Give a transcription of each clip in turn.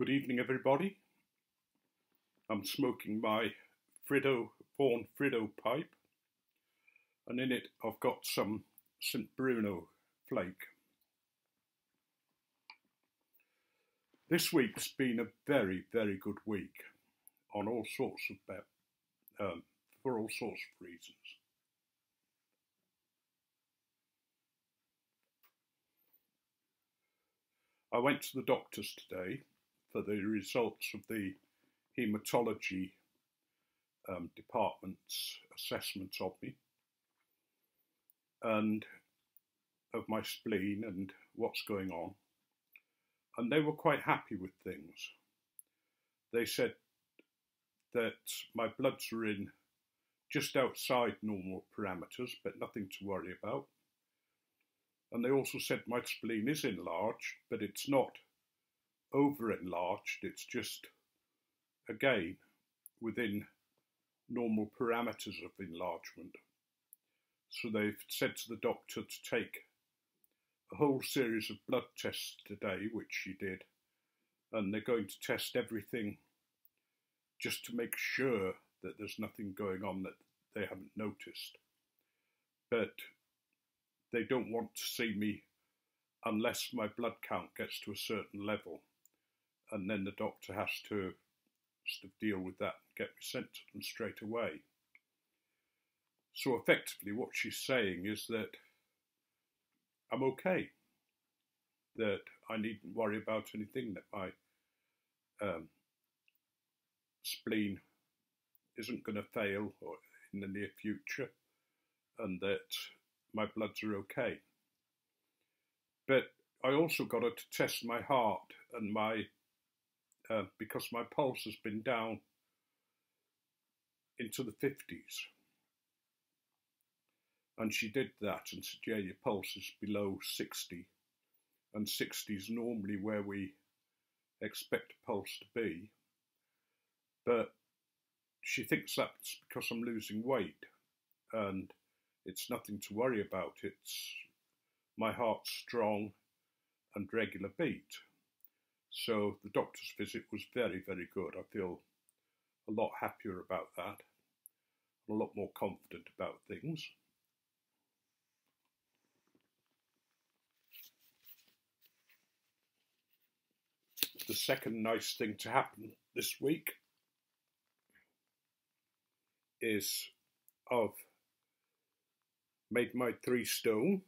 Good evening, everybody. I'm smoking my Vaughan Friddo pipe, and in it I've got some St Bruno flake. This week's been a very, very good week on all sorts of for all sorts of reasons. I went to the doctor's today for the results of the haematology department's assessment of me and of my spleen and what's going on. And they were quite happy with things. They said that my bloods were in just outside normal parameters, but nothing to worry about. And they also said my spleen is enlarged, but it's not over-enlarged, it's just, again, within normal parameters of enlargement. So they've said to the doctor to take a whole series of blood tests today, which she did, and they're going to test everything just to make sure that there's nothing going on that they haven't noticed. But they don't want to see me unless my blood count gets to a certain level, and then the doctor has to sort of deal with that and get me sent to them straight away. So effectively what she's saying is that I'm okay, that I needn't worry about anything, that my spleen isn't going to fail or in the near future, and that my bloods are okay. But I also got her to test my heart and my because my pulse has been down into the 50s. And she did that and said, yeah, your pulse is below 60. And 60 is normally where we expect a pulse to be. But she thinks that's because I'm losing weight. And it's nothing to worry about. It's my heart's strong and regular beat. So the doctor's visit was very, very good. I feel a lot happier about that, a lot more confident about things. The second nice thing to happen this week is I've made my 3 stone.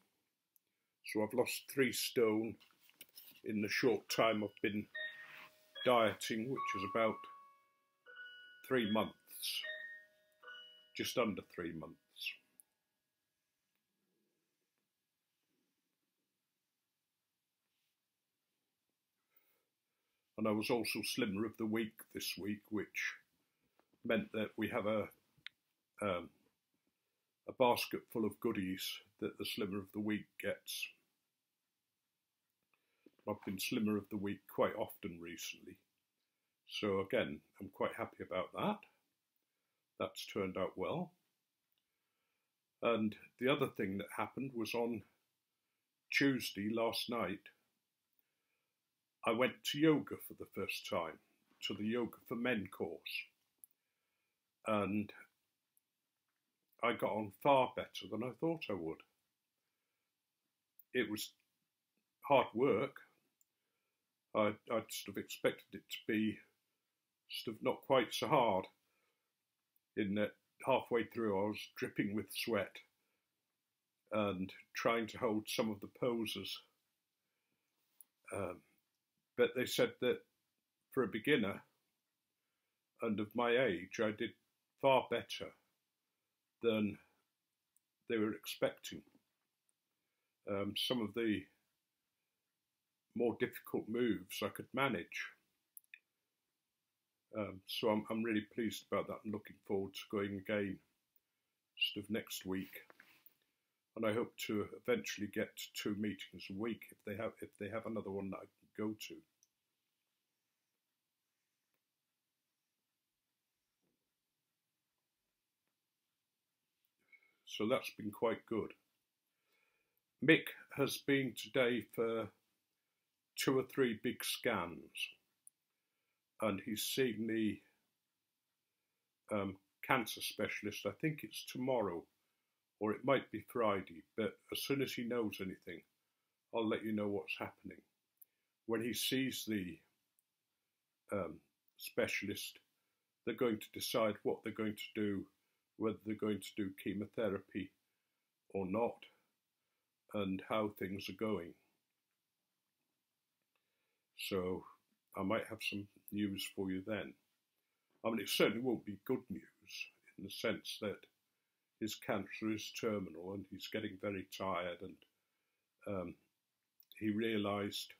So I've lost 3 stone in the short time I've been dieting, which is about 3 months, just under 3 months. And I was also Slimmer of the Week this week, which meant that we have a basket full of goodies that the Slimmer of the Week gets. I've been Slimmer of the Week quite often recently. So again, I'm quite happy about that. That's turned out well. And the other thing that happened was on Tuesday last night, I went to yoga for the first time, to the Yoga for Men course. And I got on far better than I thought I would. It was hard work. I'd sort of expected it to be sort of not quite so hard, in that halfway through I was dripping with sweat and trying to hold some of the poses. But they said that for a beginner and of my age, I did far better than they were expecting. Some of the more difficult moves I could manage. So I'm really pleased about that. I'm looking forward to going again sort of next week. And I hope to eventually get 2 meetings a week if they have another one that I can go to. So that's been quite good. Mick has been today for 2 or 3 big scans. and he's seeing the cancer specialist. I think it's tomorrow, or it might be Friday, but as soon as he knows anything, I'll let you know what's happening. When he sees the specialist, they're going to decide what they're going to do, whether they're going to do chemotherapy or not, and how things are going. So I might have some news for you then. I mean, it certainly won't be good news in the sense that his cancer is terminal and he's getting very tired, and he realised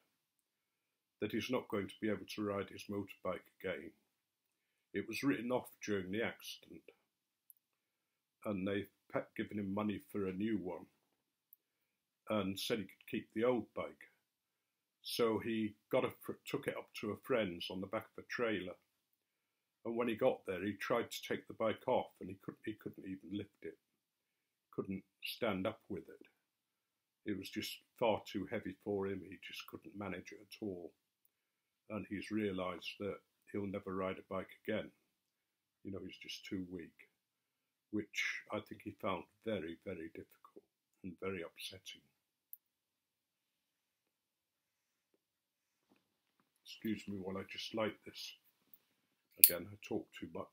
that he's not going to be able to ride his motorbike again. It was written off during the accident, and they've given him money for a new one and said he could keep the old bike. So he took it up to a friend's on the back of a trailer, and when he got there, he tried to take the bike off, and he couldn't even lift it, couldn't stand up with it. It was just far too heavy for him. He just couldn't manage it at all, and he's realised that he'll never ride a bike again. You know, he's just too weak, which I think he found very, very difficult and very upsetting. Excuse me while I just light this. Again, I talk too much.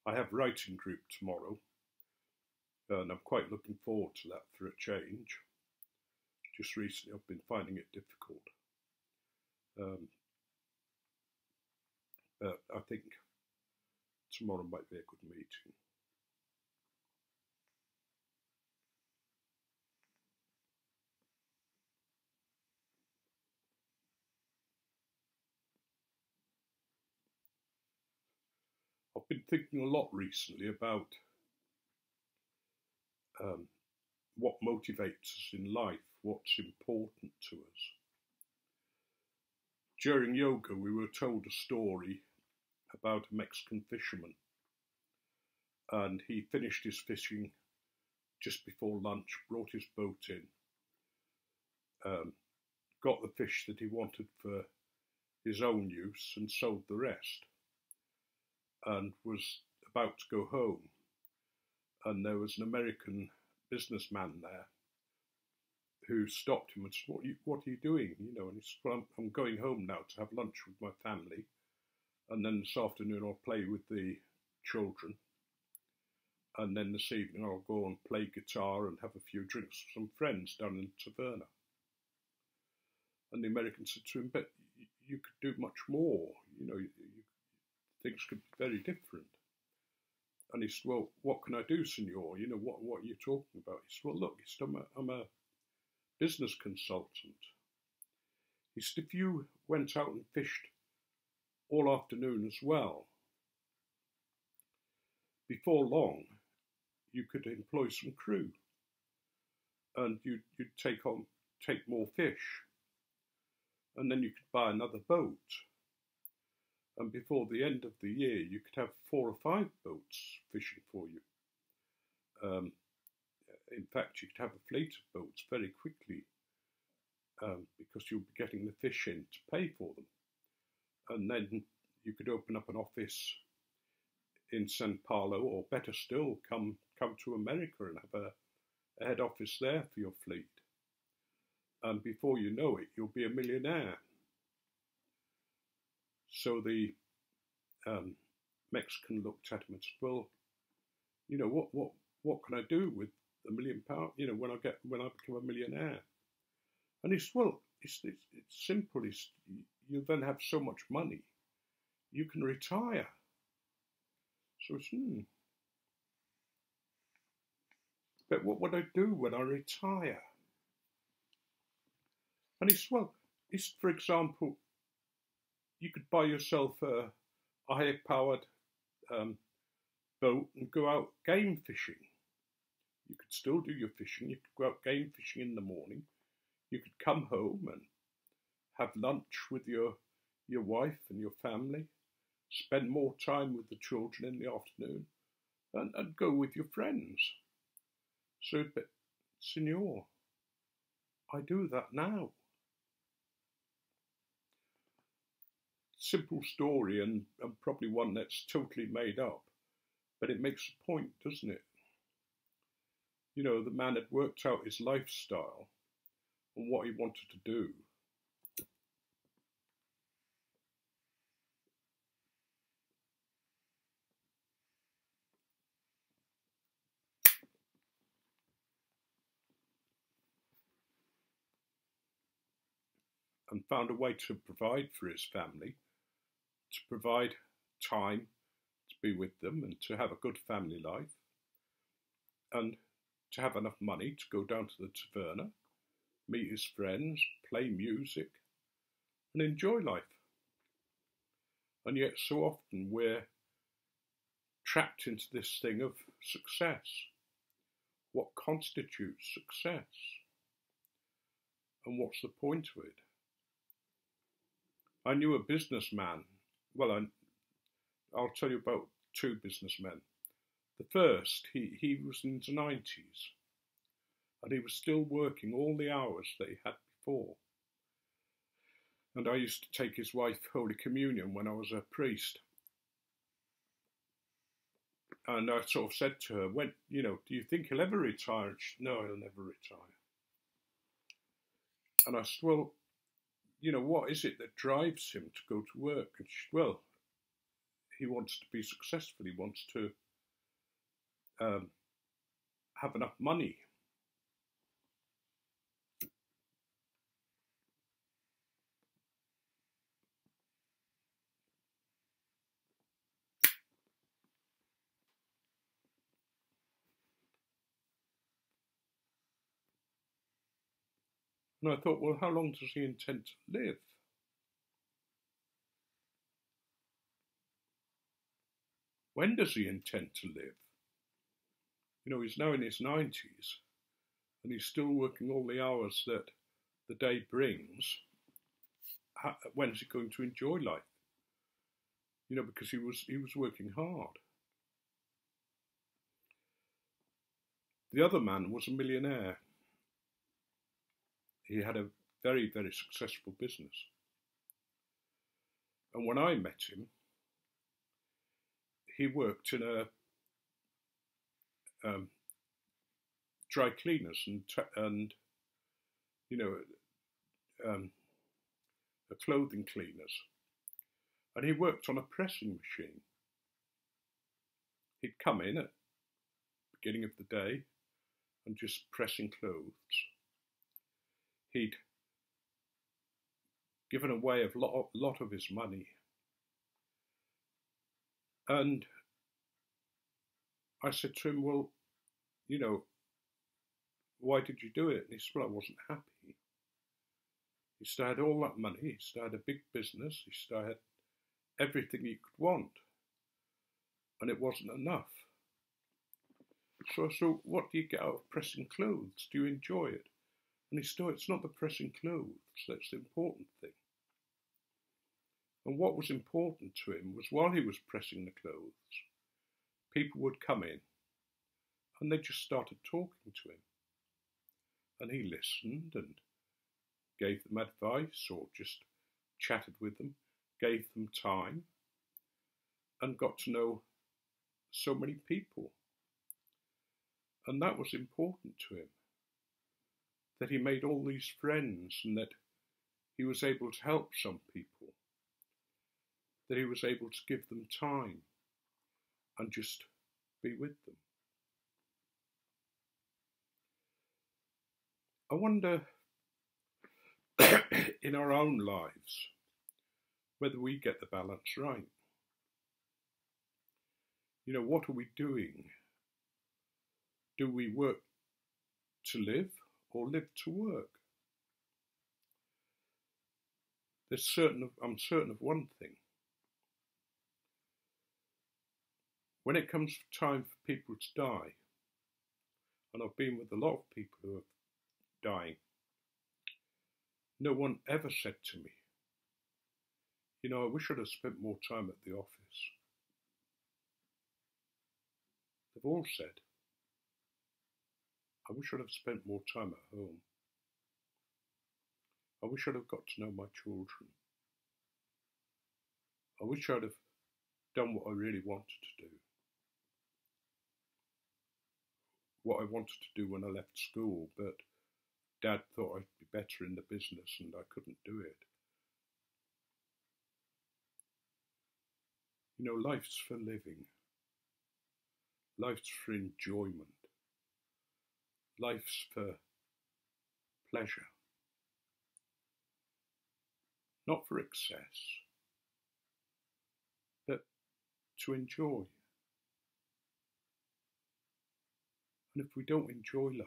I have writing group tomorrow, and I'm quite looking forward to that for a change. Just recently I've been finding it difficult. But I think tomorrow might be a good meeting. I've been thinking a lot recently about what motivates us in life, what's important to us. During yoga, we were told a story about a Mexican fisherman, and he finished his fishing just before lunch, brought his boat in, got the fish that he wanted for his own use and sold the rest, and was about to go home, and there was an American businessman there who stopped him and said, what are you doing? You know, and he said, well, I'm going home now to have lunch with my family, and then this afternoon I'll play with the children, and then this evening I'll go and play guitar and have a few drinks with some friends down in the taverna. And the American said to him, but you could do much more, you know, things could be very different. And he said, well, what can I do, senor? You know, what are you talking about? He said, well, look, he said, I'm a business consultant. He said, if you went out and fished all afternoon as well, before long, you could employ some crew, and you'd take more fish, and then you could buy another boat, and before the end of the year, you could have 4 or 5 boats fishing for you. In fact, you could have a fleet of boats very quickly, because you'll be getting the fish in to pay for them. And then you could open up an office in Sao Paulo, or better still, come to America and have a head office there for your fleet. And before you know it, you'll be a millionaire. So the Mexican looked at him and said, well, you know, what can I do with £1 million, you know, when I become a millionaire? And he said, well, it's simple. You then have so much money, you can retire. So I said, but what would I do when I retire? And he said, well, for example, you could buy yourself a high-powered boat and go out game fishing. You could still do your fishing. You could go out game fishing in the morning. You could come home and have lunch with your wife and your family, spend more time with the children in the afternoon, and go with your friends. So, but, Signor, I do that now. Simple story, and probably one that's totally made up, but it makes a point, doesn't it? You know, the man had worked out his lifestyle and what he wanted to do. And found a way to provide for his family, to provide time to be with them and to have a good family life, and to have enough money to go down to the taverna, meet his friends, play music, and enjoy life. And yet so often we're trapped into this thing of success. What constitutes success? And what's the point of it? I knew a businessman. Well, I'll tell you about two businessmen. The first, he was in his 90s, and he was still working all the hours that he had before. And I used to take his wife Holy Communion when I was a priest. And I sort of said to her, "When, do you think he'll ever retire?" And she said, "No, he'll never retire." And I said, "Well, what is it that drives him to go to work?" And she said, "Well, he wants to be successful. He wants to have enough money." And I thought, well, how long does he intend to live? When does he intend to live? He's now in his 90s, and he's still working all the hours that the day brings. When is he going to enjoy life? Because he was working hard. The other man was a millionaire. He had a very, very successful business. And when I met him, he worked in a dry cleaners and a clothing cleaners, and he worked on a pressing machine. He'd come in at the beginning of the day and just pressing clothes. He'd given away a lot of his money, and I said to him, "Well, why did you do it?" And he said, "Well, I wasn't happy." He still had all that money, he still had a big business, he still had everything he could want, and it wasn't enough. So I said, "What do you get out of pressing clothes? Do you enjoy it?" And he said, "It's not the pressing clothes that's the important thing." And what was important to him was, while he was pressing the clothes, people would come in and they just started talking to him. And he listened and gave them advice, or just chatted with them, gave them time, and got to know so many people. And that was important to him, that he made all these friends, and that he was able to help some people, that he was able to give them time and just be with them. I wonder in our own lives whether we get the balance right. What are we doing? Do we work to live or live to work? I'm certain of one thing. When it comes time for people to die, and I've been with a lot of people who are dying, no one ever said to me, You know, I wish I'd have spent more time at the office. They've all said, I wish I'd have spent more time at home. I wish I'd have got to know my children. I wish I'd have done what I really wanted to do. What I wanted to do when I left school, but Dad thought I'd be better in the business and I couldn't do it. You know, life's for living. Life's for enjoyment. Life's for pleasure. Not for excess, but to enjoy. And if we don't enjoy life,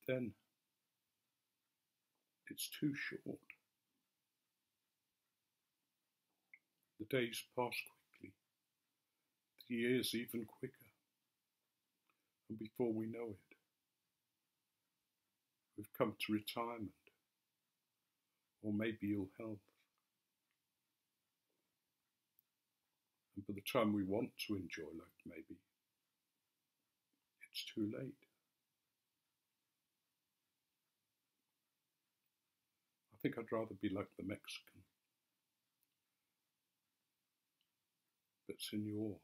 then it's too short. The days pass quickly, the years even quicker, and before we know it, we've come to retirement, or maybe ill health. And by the time we want to enjoy life, maybe, it's too late. I think I'd rather be like the Mexican. But senor,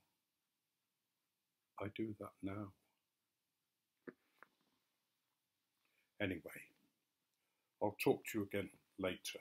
I do that now. Anyway, I'll talk to you again later.